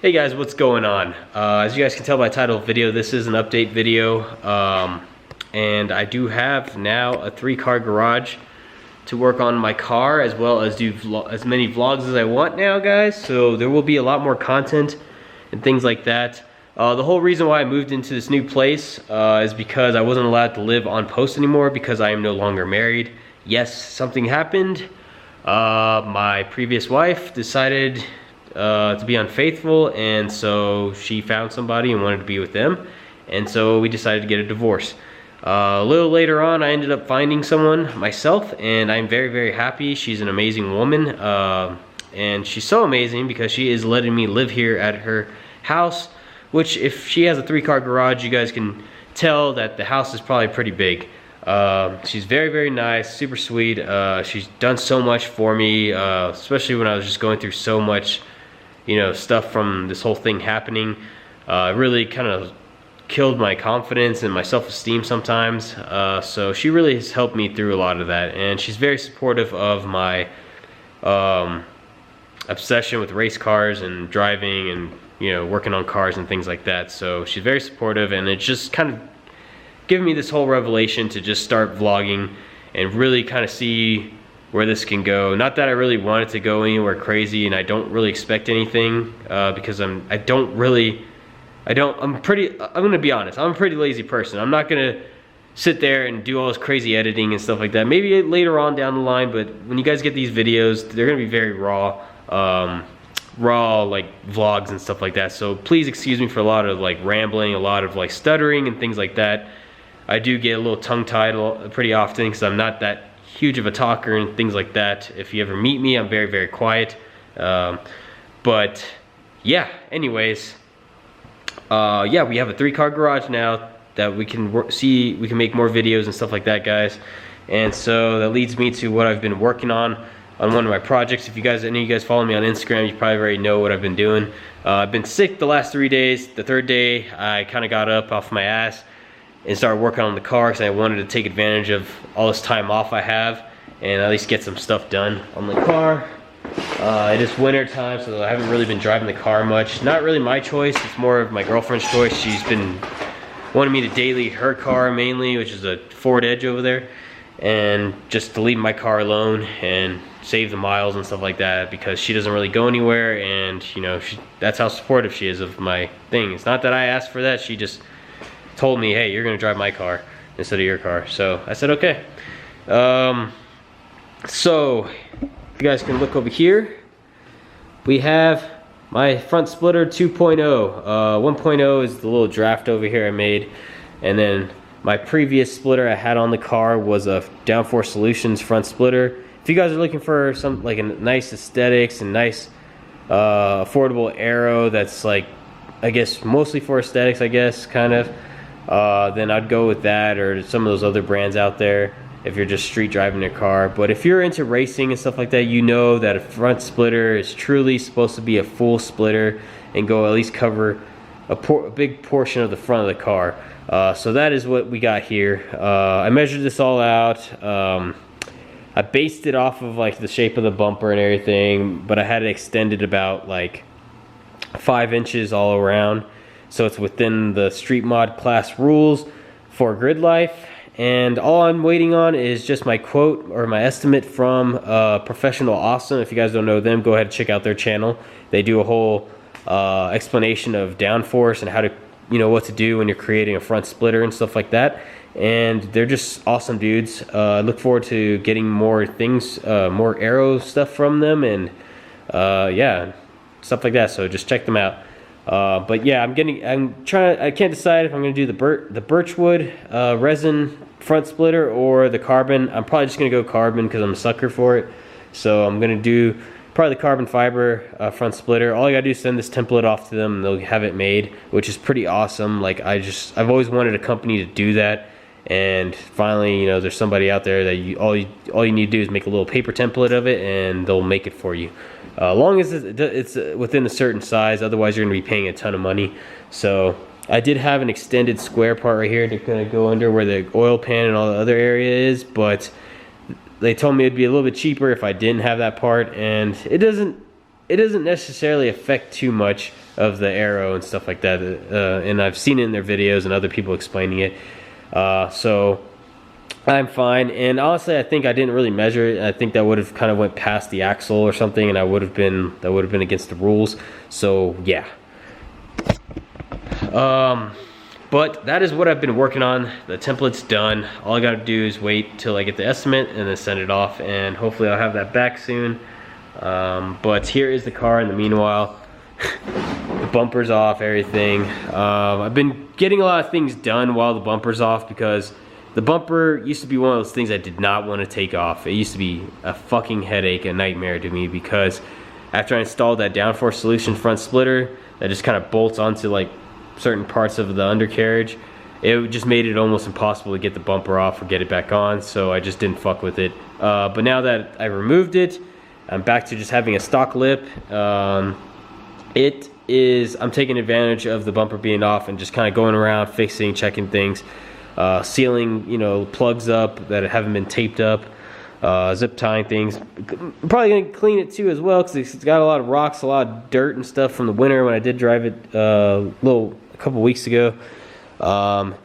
Hey guys, what's going on? As you guys can tell by the title of the video, this is an update video. And I do have now a 3-car garage to work on my car, as well as do as many vlogs as I want now, guys. So there will be a lot more content and things like that. The whole reason why I moved into this new place is because I wasn't allowed to live on post anymore because I am no longer married. Yes, something happened. My previous wife decided to be unfaithful, and so she found somebody and wanted to be with them, and so we decided to get a divorce. A little later on, I ended up finding someone myself, and I'm very, very happy. She's an amazing woman, and she's so amazing because she is letting me live here at her house, which if she has a 3-car garage, you guys can tell that the house is probably pretty big. She's very, very nice, super sweet. She's done so much for me, especially when I was just going through so much, stuff from this whole thing happening. Really kind of killed my confidence and my self-esteem sometimes. So she really has helped me through a lot of that, and she's very supportive of my obsession with race cars and driving and working on cars and things like that. So she's very supportive, and it's just kind of given me this whole revelation to just start vlogging and really kind of see where this can go. Not that I really want it to go anywhere crazy, and I don't really expect anything because I'm gonna be honest, I'm a pretty lazy person. I'm not gonna sit there and do all this crazy editing and stuff like that. Maybe later on down the line, but when you guys get these videos, they're gonna be very raw like vlogs and stuff like that. So please excuse me for a lot of like rambling, a lot of like stuttering and things like that. I do get a little tongue-tied pretty often because I'm not that huge of a talker and things like that. If you ever meet me, I'm very, very quiet. But yeah, anyways, yeah, we have a 3-car garage now that we can we can make more videos and stuff like that, guys. And so that leads me to what I've been working on one of my projects. If you guys, any of you guys follow me on Instagram, you probably already know what I've been doing. I've been sick the last 3 days. The third day, I kind of got up off my ass and started working on the car because I wanted to take advantage of all this time off I have and at least get some stuff done on the car. It is winter time, so I haven't really been driving the car much. Not really my choice, it's more of my girlfriend's choice. She's been wanting me to daily her car mainly, which is a Ford Edge over there, and just to leave my car alone and save the miles and stuff like that because she doesn't really go anywhere, and that's how supportive she is of my thing. It's not that I asked for that, she just told me, hey, you're gonna drive my car instead of your car. So I said, okay. So you guys can look over here. We have my front splitter 2.0. 1.0 is the little draft over here I made. And then my previous splitter I had on the car was a Downforce Solutions front splitter. If you guys are looking for some like a nice aesthetics and nice affordable aero that's like, I guess mostly for aesthetics, I guess, kind of, then I'd go with that or some of those other brands out there if you're just street driving your car. But if you're into racing and stuff like that, you know that a front splitter is truly supposed to be a full splitter and go at least cover a big portion of the front of the car. So that is what we got here. I measured this all out. I based it off of like the shape of the bumper and everything, but I had it extended about like 5 inches all around. So it's within the Street Mod class rules for Grid Life. And all I'm waiting on is just my quote or my estimate from Professional Awesome. If you guys don't know them, go ahead and check out their channel. They do a whole explanation of downforce and how to, what to do when you're creating a front splitter and stuff like that. And they're just awesome dudes. I look forward to getting more things, more aero stuff from them, and yeah, stuff like that. So just check them out. But yeah, I can't decide if I'm gonna do the birchwood resin front splitter or the carbon. I'm probably just gonna go carbon because I'm a sucker for it. So I'm gonna do probably the carbon fiber front splitter. All I gotta do is send this template off to them and they'll have it made, which is pretty awesome. Like I've always wanted a company to do that, and finally, there's somebody out there that all you need to do is make a little paper template of it and they'll make it for you. Long as it's within a certain size, otherwise you're going to be paying a ton of money. So I did have an extended square part right here to kind of go under where the oil pan and all the other area is, but they told me it'd be a little bit cheaper if I didn't have that part, and it doesn't necessarily affect too much of the aero and stuff like that, and I've seen it in their videos and other people explaining it. So I'm fine, and honestly I think I didn't really measure it. I think that would have kind of went past the axle or something, and that would have been against the rules. So yeah. But that is what I've been working on. The template's done. All I gotta do is wait till I get the estimate and then send it off, and hopefully I'll have that back soon. But here is the car in the meanwhile. The bumper's off, everything. I've been getting a lot of things done while the bumper's off, because the bumper used to be one of those things I did not want to take off. It used to be a fucking headache, a nightmare to me, because after I installed that downforce solution front splitter that just kind of bolts onto like certain parts of the undercarriage, it just made it almost impossible to get the bumper off or get it back on, so I just didn't fuck with it. But now that I removed it, I'm back to just having a stock lip. I'm taking advantage of the bumper being off and just kind of going around fixing, checking things, sealing, you know, plugs up that haven't been taped up, zip tying things. I'm probably gonna clean it too as well, because it's got a lot of rocks, a lot of dirt and stuff from the winter when I did drive it a couple weeks ago. And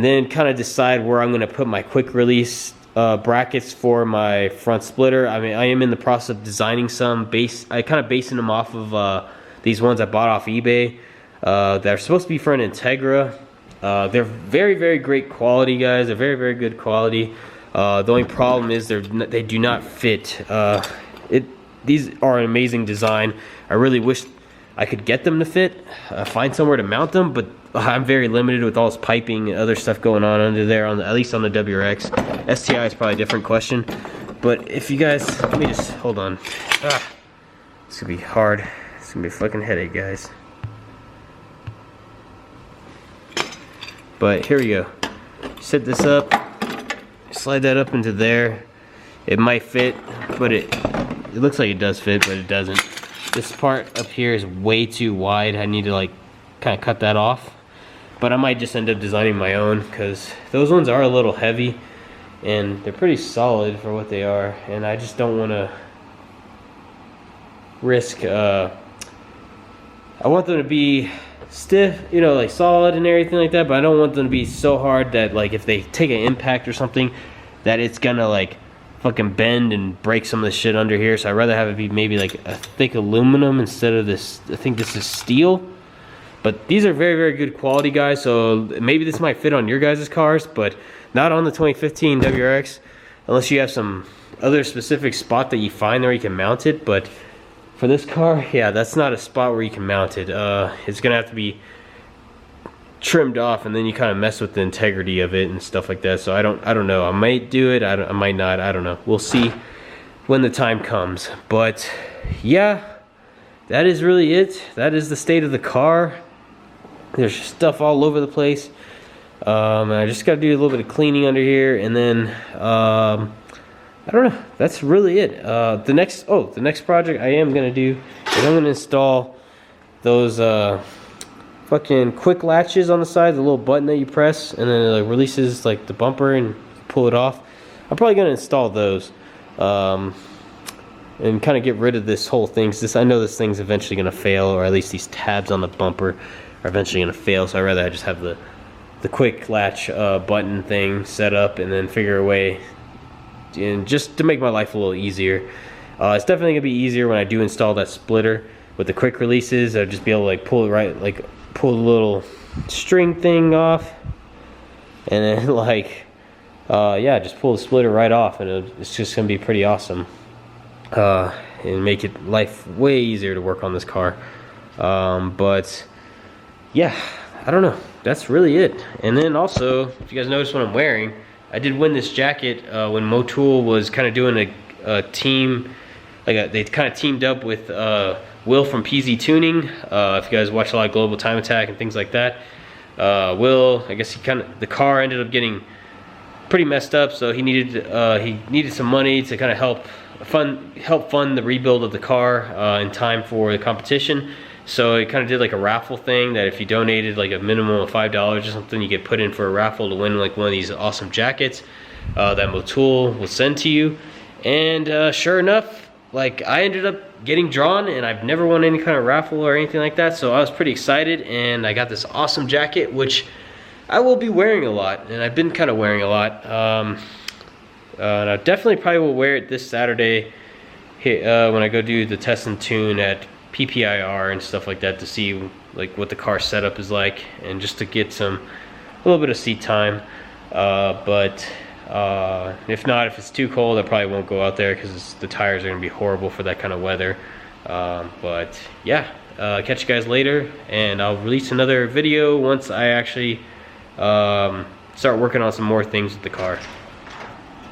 then kind of decide where I'm gonna put my quick release brackets for my front splitter. I mean, I am in the process of designing some I kind of basing them off of these ones I bought off eBay. They're supposed to be for an Integra. They're very, very great quality, guys. They're very, very good quality. The only problem is they do not fit. These are an amazing design. I really wish I could get them to fit, find somewhere to mount them, but I'm very limited with all this piping and other stuff going on under there, at least on the WRX. STI is probably a different question. But if you guys, let me just, hold on. It's gonna be hard. It's gonna be a fucking headache, guys. But here we go. Set this up, slide that up into there. It might fit, but it looks like it does fit, but it doesn't. This part up here is way too wide. I need to like kind of cut that off. But I might just end up designing my own, because those ones are a little heavy and they're pretty solid for what they are, and I just don't want to risk I want them to be stiff, you know, like solid and everything like that, but I don't want them to be so hard that like if they take an impact or something that it's gonna like fucking bend and break some of the shit under here. So I'd rather have it be maybe like a thick aluminum instead of this. I think this is steel. But these are very, very good quality, guys, so maybe this might fit on your guys' cars, but not on the 2015 WRX, unless you have some other specific spot that you find where you can mount it. But for this car, yeah, that's not a spot where you can mount it. It's gonna have to be trimmed off, and then you kind of mess with the integrity of it and stuff like that. So I don't know. I might do it. I might not. I don't know. We'll see when the time comes. But yeah, that is really it. That is the state of the car. There's stuff all over the place. I just got to do a little bit of cleaning under here, and then I don't know. That's really it. The next project I am gonna do is I'm gonna install those fucking quick latches on the side, the little button that you press, and then it like releases like the bumper and pull it off. I'm probably gonna install those, and kind of get rid of this whole thing. I know this thing's eventually gonna fail, or at least these tabs on the bumper are eventually gonna fail. So I'd rather just have the quick latch button thing set up, and then figure a way, and just to make my life a little easier. It's definitely gonna be easier when I do install that splitter with the quick releases. I'll just be able to like pull it right, like pull the little string thing off, and then like yeah, just pull the splitter right off, and it's just gonna be pretty awesome, and make it life way easier to work on this car. But yeah, I don't know, that's really it. And then also, if you guys notice what I'm wearing, I did win this jacket when Motul was kind of doing a team, they kind of teamed up with Will from PZ Tuning. If you guys watch a lot of Global Time Attack and things like that, Will, I guess the car ended up getting pretty messed up, so he needed some money to kind of help fund the rebuild of the car in time for the competition. So he kind of did like a raffle thing that if you donated like a minimum of $5 or something, you get put in for a raffle to win like one of these awesome jackets that Motul will send to you. And sure enough, like I ended up getting drawn, and I've never won any kind of raffle or anything like that, so I was pretty excited, and I got this awesome jacket, which I will be wearing a lot, and I've been kind of wearing a lot. And I definitely probably will wear it this Saturday when I go do the test and tune at PPIR and stuff like that, to see like what the car setup is like, and just to get a little bit of seat time. But if not, if it's too cold, I probably won't go out there, because the tires are gonna be horrible for that kind of weather. But yeah, catch you guys later, and I'll release another video once I actually start working on some more things with the car.